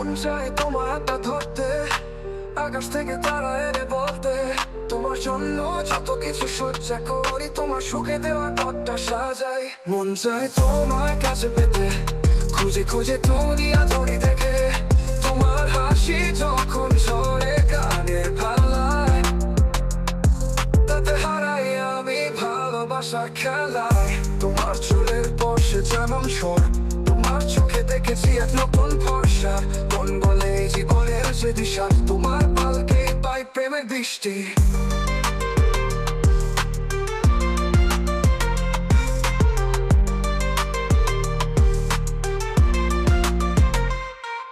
মন চায় তোমার হাতটা ধরতে, আকাশ থেকে তারা এনে বলতে, তোমার জন্য যত কিছু সহ্য করি, তোমার সুখে দেওয়া ঘরটা সাজাই। মন চায় তোমার কাছে পেতে, খুঁজে খুঁজে দুনিয়া ধরি দেখে, তোমার হাসি যখন ঝরে গানের পাল্লায়, তাতে হারাই আমি ভালোবাসার খেলায়। তোমার চুলের পশে যেমন স্বর, তোমার চোখে দেখেছি এক নতুন ভরসা। মন বলে এই জীবনের যে দিশা, তোমার পালকে পাই প্রেমের দৃষ্টি।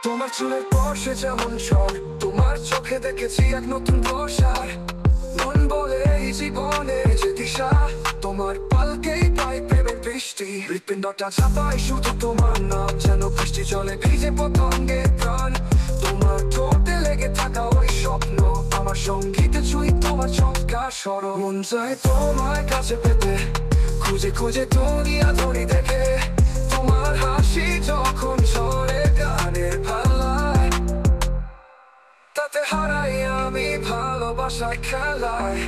তোমার চুলের পশে যেমন স্বর, তোমার চোখে দেখেছি এক নতুন ভরসা। মন বলে এই জীবনের যে দিশা, তোমার পালকেই পাই প্রেমের বৃষ্টি। হৃৎপিণ্ডটা ছাপাই শুধু তোমার নাম, যেন বৃষ্টি জলে ভিজে পতঙ্গে প্রাণ। তোমার ঠোঁটে লেগে থাকা ওই স্বপ্ন, আমার সঙ্গীতে ছুঁই তোমার চমৎকার স্বর। মন চায় তোমার কাছে পেতে, খুঁজে খুঁজে দুনিয়া ধরি দেখে, তোমার হাসি যখন ঝরে গানের পাল্লায়, তাতে হারাই আমি ভালোবাসার খেলায়।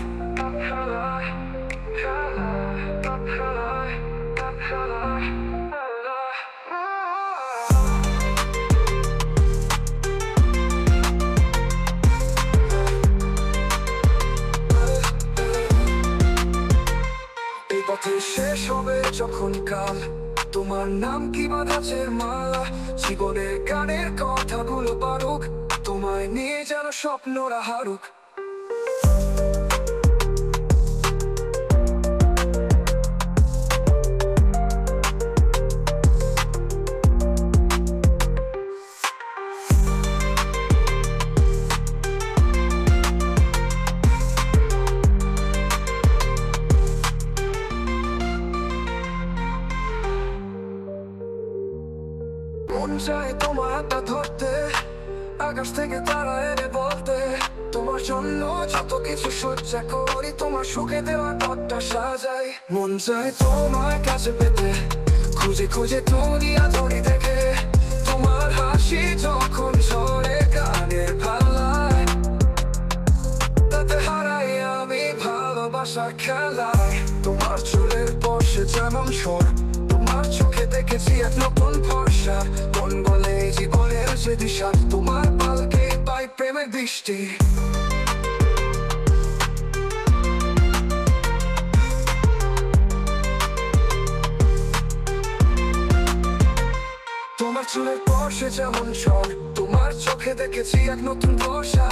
এই পথে শেষ হবে যখন কাল, তোমার নাম কি বাঁধাচের মালা। জীবনের গানের কথাগুলো পারুক, তোমায় নিয়ে যেন স্বপ্নরা হারুক। মন চায় তোমার হাতটা ধরতে, আকাশ থেকে তারা এনে বলতে, তোমার জন্য যত কিছু সহ্য করি, তোমার সুখে দেওয়া ঘরটা সাজাই। মন চায় তোমার কাছে পেতে, খুঁজে খুঁজে দুনিয়া ধরি দেখে, তোমার হাসি যখন ঝরে গানের পাল্লায়, তাতে হারাই আমি ভালোবাসার খেলায়। তোমার চুলের পশে যেমন স্বর, তোমার চোখে দেখেছি এক নতুন ভরসা। মন বলে এই জীবনের যে দিশা, তোমার পালকে পাই প্রেমের দৃষ্টি। তোমার চুলের পশে যেমন স্বর, তোমার চোখে দেখেছি এক নতুন ভরসা।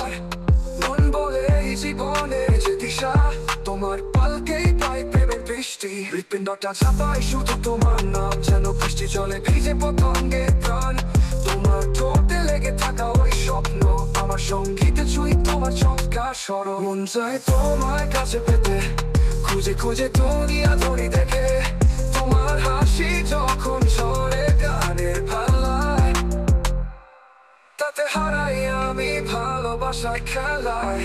মন বলে এই জীবনের যে দিশা, তোমার পালকেই পাই প্রেমের বৃষ্টি। হৃৎপিণ্ডটা ছাপাই শুধু তোমার নাম, যেন বৃষ্টি জলে ভিজে পতঙ্গে প্রাণ। তোমার ঠোঁটে লেগে থাকা ওই স্বপ্ন, আমার সঙ্গীতে ছুঁই তোমার চমৎকার স্বর। মন চায় তোমার কাছে পেতে, খুঁজে খুঁজে দুনিয়া ধরি দেখে, তোমার হাসি যখন ঝরে গানের পাল্লায়, তাতে হারাই আমি ভালোবাসার খেলায়।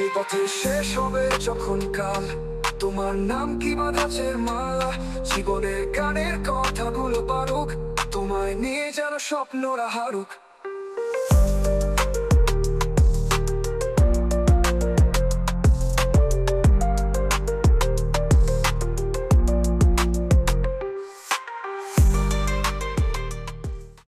এই পথে শেষ হবে যখন কাল, তোমার নাম কি বাঁধাচের মালা। জীবনের গানের কথাগুলো পারুক, তোমায় নিয়ে যেন স্বপ্নরা হারুক।